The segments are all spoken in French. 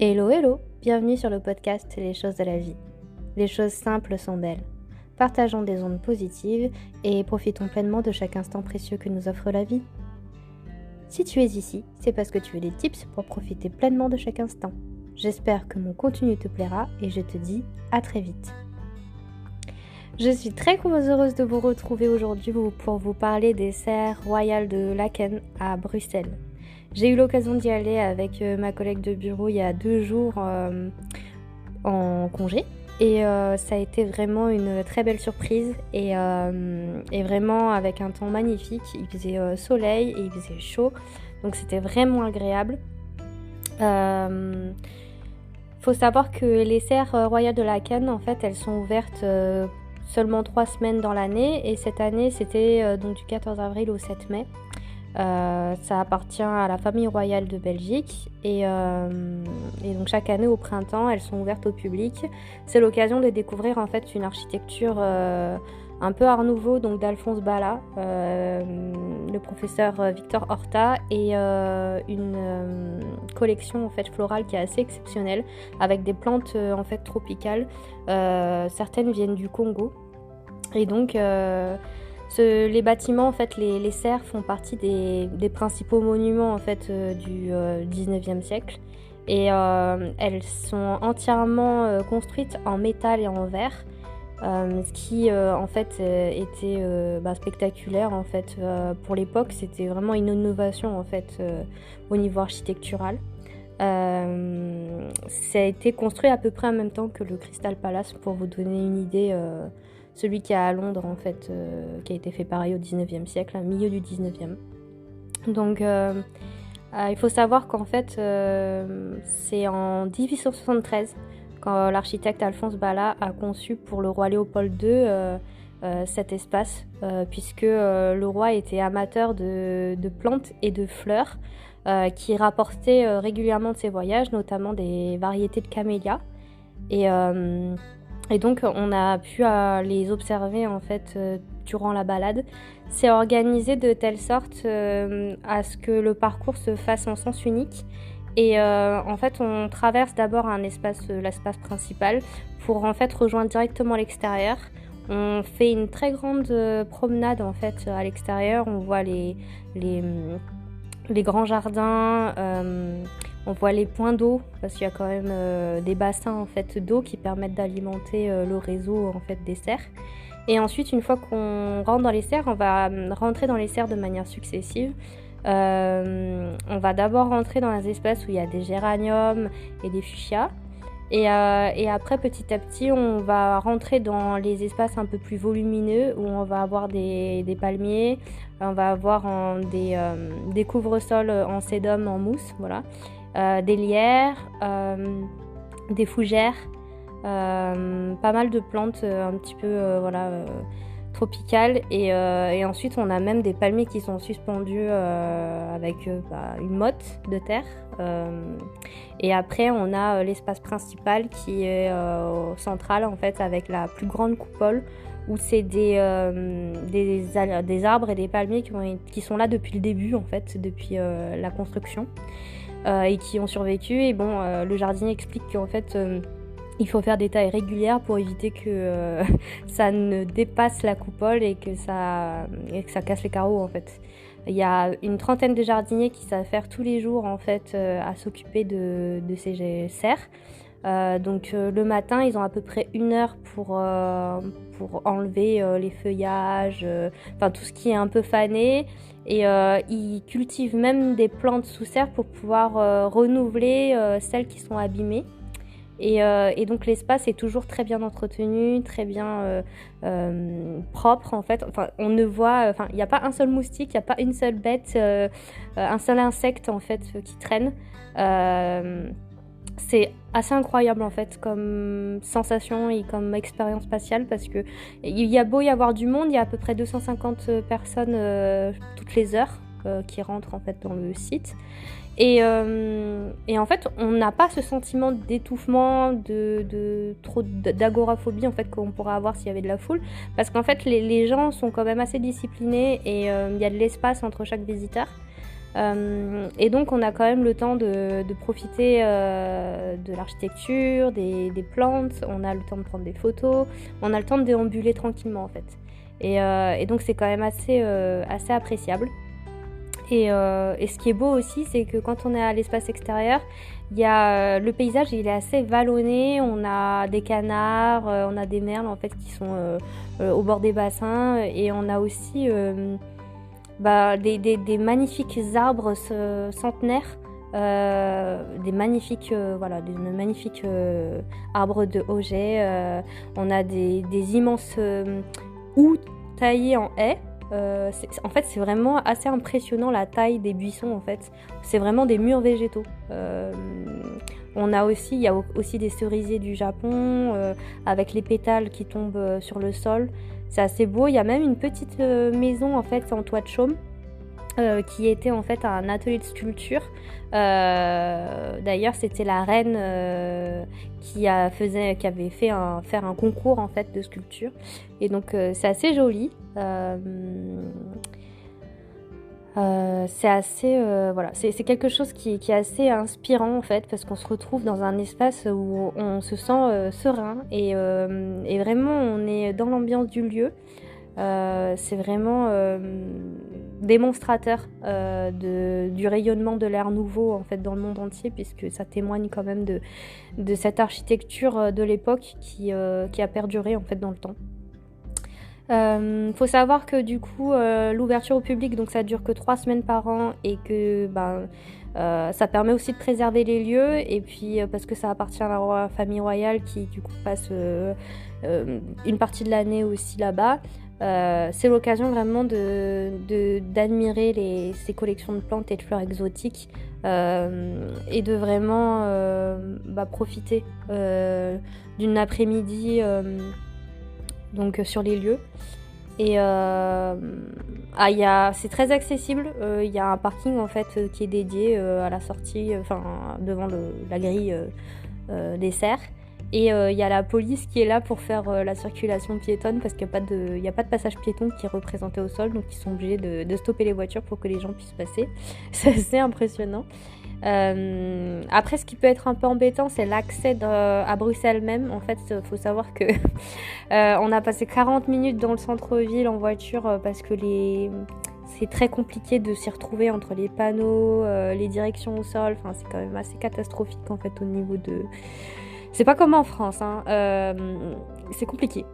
Hello hello, bienvenue sur le podcast Les choses de la vie. Les choses simples sont belles. Partageons des ondes positives et profitons pleinement de chaque instant précieux que nous offre la vie. Si tu es ici, c'est parce que tu veux des tips pour profiter pleinement de chaque instant. J'espère que mon contenu te plaira et je te dis à très vite. Je suis très heureuse de vous retrouver aujourd'hui pour vous parler des serres royales de Laken à Bruxelles. J'ai eu l'occasion d'y aller avec ma collègue de bureau il y a 2 jours en congé et ça a été vraiment une très belle surprise et vraiment avec un temps magnifique. Il faisait soleil et il faisait chaud, donc c'était vraiment agréable. Faut savoir que les serres royales de Laken, en fait, elles sont ouvertes seulement 3 semaines dans l'année et cette année c'était donc du 14 avril au 7 mai. Ça appartient à la famille royale de Belgique et donc chaque année au printemps elles sont ouvertes au public. C'est l'occasion de découvrir en fait une architecture un peu art nouveau, donc d'Alphonse Balla, le professeur Victor Horta, et une collection en fait florale qui est assez exceptionnelle avec des plantes en fait tropicales. Certaines viennent du Congo et donc les bâtiments, en fait, les serres font partie des principaux monuments en fait du 19e siècle et elles sont entièrement construites en métal et en verre, ce qui en fait était spectaculaire en fait pour l'époque. C'était vraiment une innovation en fait au niveau architectural. Ça a été construit à peu près en même temps que le Crystal Palace, pour vous donner une idée. Celui qui est à Londres, en fait, qui a été fait pareil au 19e siècle, au milieu du 19e. Donc, il faut savoir qu'en fait, c'est en 1873, quand l'architecte Alphonse Balla a conçu pour le roi Léopold II cet espace, puisque le roi était amateur de plantes et de fleurs, qui rapportait régulièrement de ses voyages, notamment des variétés de camélias. Et donc on a pu les observer en fait durant la balade. C'est organisé de telle sorte à ce que le parcours se fasse en sens unique. Et en fait on traverse d'abord l'espace principal pour en fait rejoindre directement l'extérieur. On fait une très grande promenade en fait à l'extérieur. On voit les grands jardins. On voit les points d'eau parce qu'il y a quand même des bassins en fait d'eau qui permettent d'alimenter le réseau en fait des serres. Et ensuite, une fois qu'on rentre dans les serres, on va rentrer dans les serres de manière successive. On va d'abord rentrer dans les espaces où il y a des géraniums et des fuchsias. Et après, petit à petit, on va rentrer dans les espaces un peu plus volumineux où on va avoir des palmiers, on va avoir des couvre-sols en sédum, en mousse, voilà. Des lierres, des fougères, pas mal de plantes un petit peu tropicales et ensuite on a même des palmiers qui sont suspendus avec une motte de terre et après on a l'espace principal qui est central en fait avec la plus grande coupole où c'est des arbres et des palmiers qui sont là depuis le début en fait, depuis la construction. Et qui ont survécu. Et bon, le jardinier explique qu'en fait, il faut faire des tailles régulières pour éviter que ça ne dépasse la coupole et que ça casse les carreaux en fait. Il y a une 30aine de jardiniers qui savent faire tous les jours en fait à s'occuper de ces serres. Donc le matin, ils ont à peu près 1 heure pour enlever les feuillages, tout ce qui est un peu fané. Et ils cultivent même des plantes sous serre pour pouvoir renouveler celles qui sont abîmées. Et donc l'espace est toujours très bien entretenu, très bien propre en fait. On ne voit, il n'y a pas un seul moustique, il n'y a pas une seule bête, un seul insecte en fait qui traîne. C'est assez incroyable en fait comme sensation et comme expérience spatiale parce que il y a beau y avoir du monde, il y a à peu près 250 personnes toutes les heures qui rentrent en fait dans le site. Et en fait, on n'a pas ce sentiment d'étouffement, trop d'agoraphobie en fait qu'on pourrait avoir s'il y avait de la foule, parce qu'en fait les gens sont quand même assez disciplinés et il y a de l'espace entre chaque visiteur. Et donc on a quand même le temps de profiter de l'architecture, des plantes, on a le temps de prendre des photos, on a le temps de déambuler tranquillement en fait. Et donc c'est quand même assez appréciable. Et ce qui est beau aussi, c'est que quand on est à l'espace extérieur, il y a le paysage, il est assez vallonné. On a des canards, on a des merles en fait qui sont au bord des bassins, et on a aussi des magnifiques arbres centenaires, des magnifiques arbres de Auger. On a des immenses houx taillés en haies. En fait, c'est vraiment assez impressionnant la taille des buissons. En fait, c'est vraiment des murs végétaux. Il y a aussi des cerisiers du Japon avec les pétales qui tombent sur le sol. C'est assez beau. Il y a même une petite maison en fait en toit de chaume qui était en fait un atelier de sculpture. D'ailleurs, c'était la reine qui avait faire un concours en fait de sculpture. Et donc c'est assez joli. C'est quelque chose qui est assez inspirant en fait, parce qu'on se retrouve dans un espace où on se sent serein et vraiment on est dans l'ambiance du lieu. C'est vraiment démonstrateur du rayonnement de l'Art Nouveau en fait dans le monde entier, puisque ça témoigne quand même de cette architecture de l'époque qui a perduré en fait dans le temps. Faut savoir que du coup l'ouverture au public, donc ça dure que 3 semaines par an, et que ça permet aussi de préserver les lieux, et puis parce que ça appartient à la famille royale qui du coup passe une partie de l'année aussi là-bas. C'est l'occasion vraiment d'admirer ces collections de plantes et de fleurs exotiques, et de vraiment profiter d'une après-midi donc sur les lieux. Et c'est très accessible. Il y a un parking en fait qui est dédié à la sortie, devant la grille des serres. Et il y a la police qui est là pour faire la circulation piétonne, parce qu'il n'y a pas de passage piéton qui est représenté au sol, donc ils sont obligés de stopper les voitures pour que les gens puissent passer. C'est assez impressionnant. Après, ce qui peut être un peu embêtant, c'est l'accès à Bruxelles même. En fait, il faut savoir que on a passé 40 minutes dans le centre-ville en voiture, parce que c'est très compliqué de s'y retrouver entre les panneaux, les directions au sol. Enfin, c'est quand même assez catastrophique en fait au niveau de... C'est pas comme en France, hein. C'est compliqué.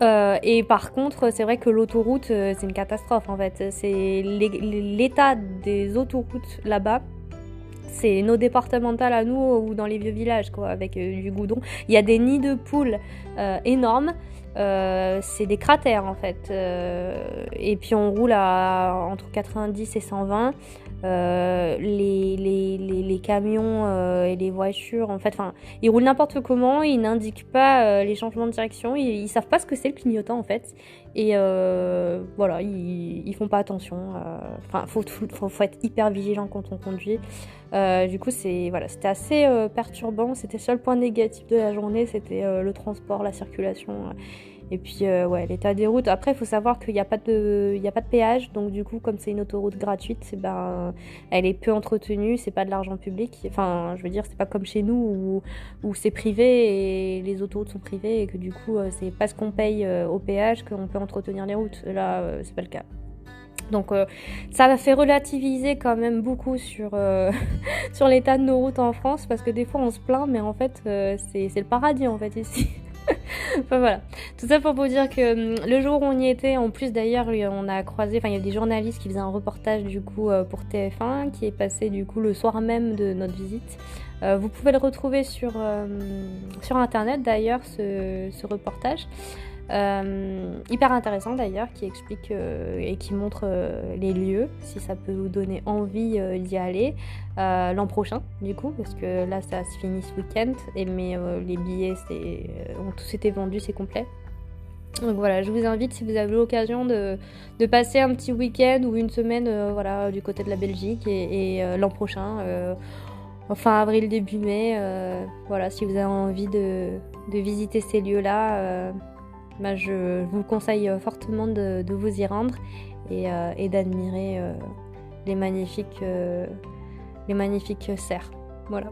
Et par contre, c'est vrai que l'autoroute, c'est une catastrophe en fait. C'est l'état des autoroutes là-bas. C'est nos départementales à nous ou dans les vieux villages, quoi, avec du goudron. Il y a des nids de poules énormes. C'est des cratères en fait. Et puis on roule entre 90 et 120. Les camions et les voitures, en fait, ils roulent n'importe comment, ils n'indiquent pas les changements de direction, ils savent pas ce que c'est le clignotant en fait, et voilà, ils font pas attention. Faut être hyper vigilant quand on conduit. Du coup, c'était assez perturbant. C'était le seul point négatif de la journée, c'était le transport, la circulation. Et puis, l'état des routes. Après, il faut savoir qu'il n'y a pas de péage. Donc, du coup, comme c'est une autoroute gratuite, elle est peu entretenue. C'est pas de l'argent public. Enfin, je veux dire, c'est pas comme chez nous où c'est privé et les autoroutes sont privées. Et que du coup, c'est parce qu'on paye au péage qu'on peut entretenir les routes. Là, c'est pas le cas. Donc, ça m'a fait relativiser quand même beaucoup sur l'état de nos routes en France. Parce que des fois, on se plaint. Mais en fait, c'est le paradis, en fait, ici. Enfin voilà, tout ça pour vous dire que le jour où on y était, en plus d'ailleurs, on a croisé, il y a des journalistes qui faisaient un reportage du coup pour TF1 qui est passé du coup le soir même de notre visite. Vous pouvez le retrouver sur internet d'ailleurs, ce reportage. Hyper intéressant d'ailleurs, qui explique et qui montre les lieux, si ça peut vous donner envie d'y aller l'an prochain du coup, parce que là ça se finit ce week-end, mais les billets ont tous été vendus, c'est complet. Donc voilà, je vous invite, si vous avez l'occasion de passer un petit week-end ou une semaine du côté de la Belgique, et l'an prochain, fin avril, début mai, si vous avez envie de visiter ces lieux-là, je vous conseille fortement de vous y rendre et d'admirer les magnifiques cerfs. Voilà.